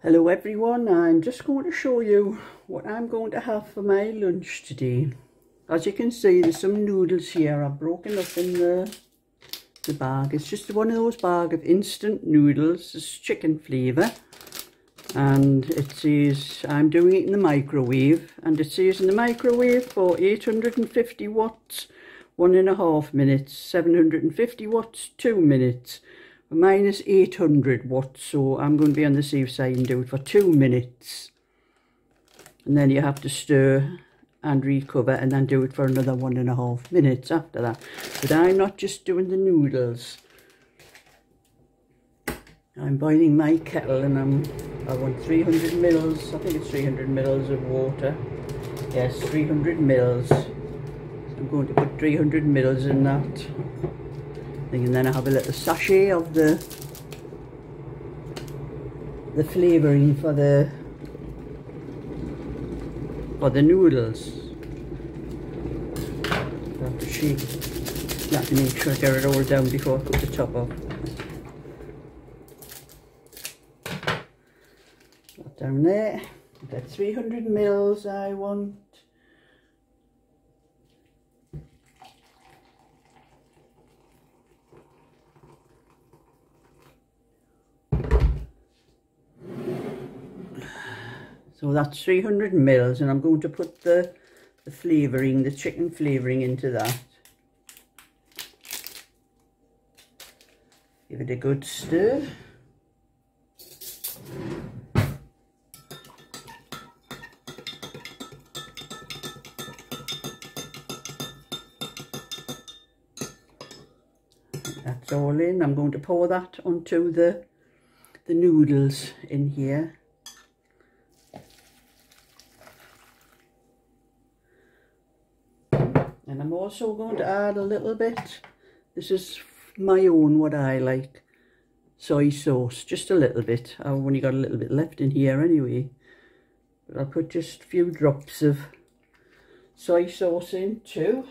Hello everyone, I'm just going to show you what I'm going to have for my lunch today. As you can see, there's some noodles here. I've broken up in the bag. It's just one of those bags of instant noodles. It's chicken flavour, and it says I'm doing it in the microwave, and it says in the microwave for 850 watts 1.5 minutes, 750 watts 2 minutes. Mine is 800 watts, so I'm going to be on the safe side and do it for 2 minutes. And then you have to stir and recover and then do it for another 1.5 minutes after that. But I'm not just doing the noodles. I'm boiling my kettle and I want 300 mils, I think it's 300 mils of water. Yes, 300 mils. So I'm going to put 300 mils in that. And then I have a little sachet of the flavouring for the noodles. I have to shake that to make sure I get it all down before I put the top off. That down there. That 300 mils I want. So that's 300 mils, and I'm going to put the flavouring, the chicken flavouring into that. Give it a good stir. That's all in. I'm going to pour that onto the noodles in here. And I'm also going to add a little bit, this is my own, what I like, soy sauce, just a little bit. I've only got a little bit left in here anyway. But I'll put just a few drops of soy sauce in too.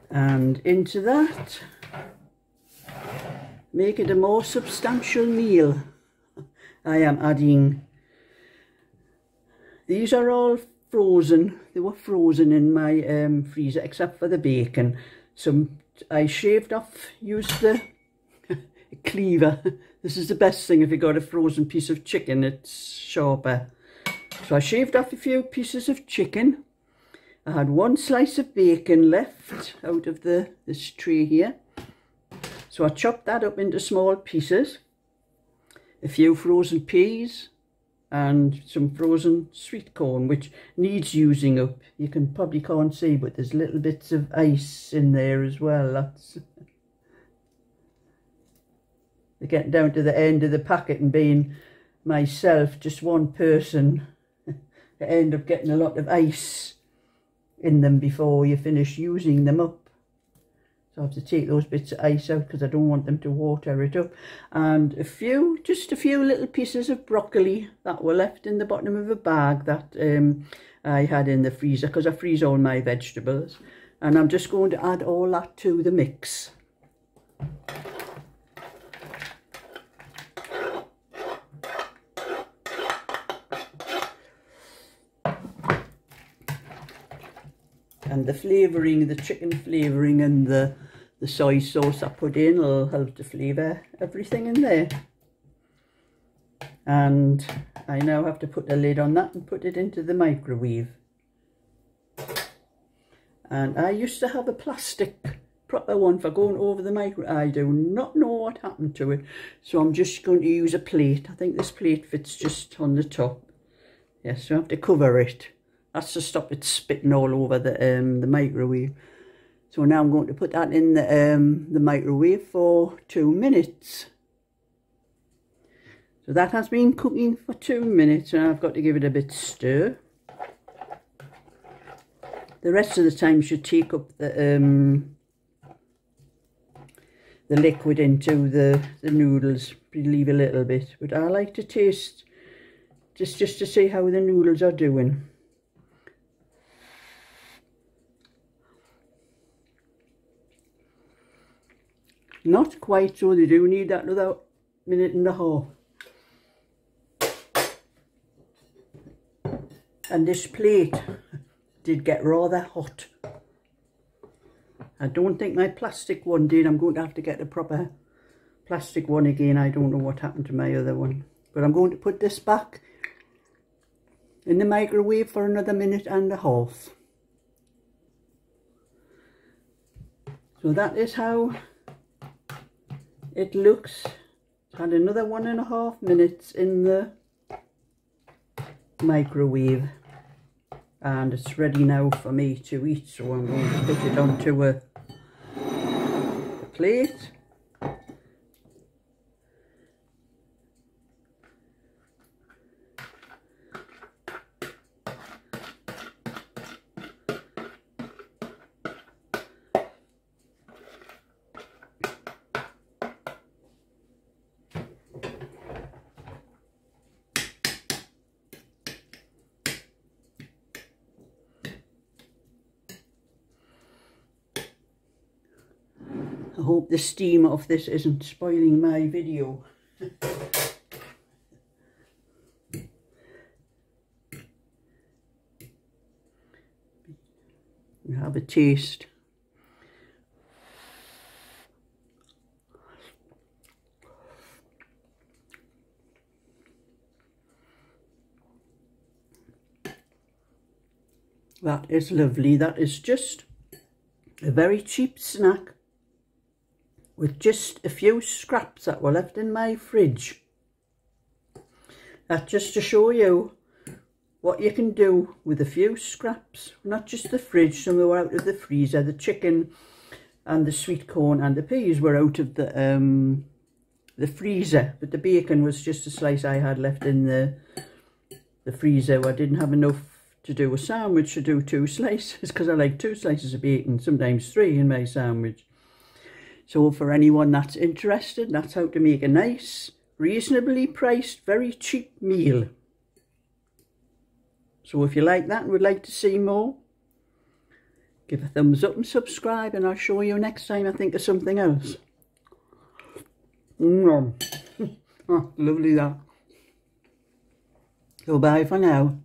And into that, make it a more substantial meal. I am adding, these are all frozen. They were frozen in my freezer except for the bacon. Some I shaved off, used the cleaver. This is the best thing if you got a frozen piece of chicken, it's sharper. So I shaved off a few pieces of chicken. I had one slice of bacon left out of this tray here. So I chopped that up into small pieces. A few frozen peas and some frozen sweet corn, which needs using up. You probably can't see, but there's little bits of ice in there as well. They're getting down to the end of the packet, and being myself, just one person, I end up getting a lot of ice in them before you finish using them up. So I have to take those bits of ice out because I don't want them to water it up. And just a few little pieces of broccoli that were left in the bottom of a bag that I had in the freezer, because I freeze all my vegetables. And I'm just going to add all that to the mix. And the flavouring, the chicken flavouring and the soy sauce I put in will help to flavour everything in there. And I now have to put a lid on that and put it into the microwave. And I used to have a plastic proper one for going over the microwave. I do not know what happened to it. So I'm just going to use a plate. I think this plate fits just on the top. Yes, so I have to cover it. That's to stop it spitting all over the microwave. So now I'm going to put that in the microwave for 2 minutes. So that has been cooking for 2 minutes, and I've got to give it a bit stir. The rest of the time should take up the liquid into the noodles. Leave a little bit, but I like to taste just to see how the noodles are doing. Not quite, so they do need that another minute and a half. And this plate did get rather hot. I don't think my plastic one did. I'm going to have to get a proper plastic one again. I don't know what happened to my other one. But I'm going to put this back in the microwave for another minute and a half. So that is how it looks. It's had another 1.5 minutes in the microwave. And it's ready now for me to eat. So I'm going to put it onto a plate. I hope the steam of this isn't spoiling my video. You have a taste. That is lovely. That is just a very cheap snack with just a few scraps that were left in my fridge. That's just to show you what you can do with a few scraps. Not just the fridge, some were out of the freezer. The chicken and the sweet corn and the peas were out of the freezer, but the bacon was just a slice I had left in the freezer. I didn't have enough to do a sandwich to do 2 slices, because I like 2 slices of bacon, sometimes 3 in my sandwich. So for anyone that's interested, that's how to make a nice, reasonably priced, very cheap meal. So if you like that and would like to see more, give a thumbs up and subscribe, and I'll show you next time I think of something else. Oh, lovely that. So bye for now.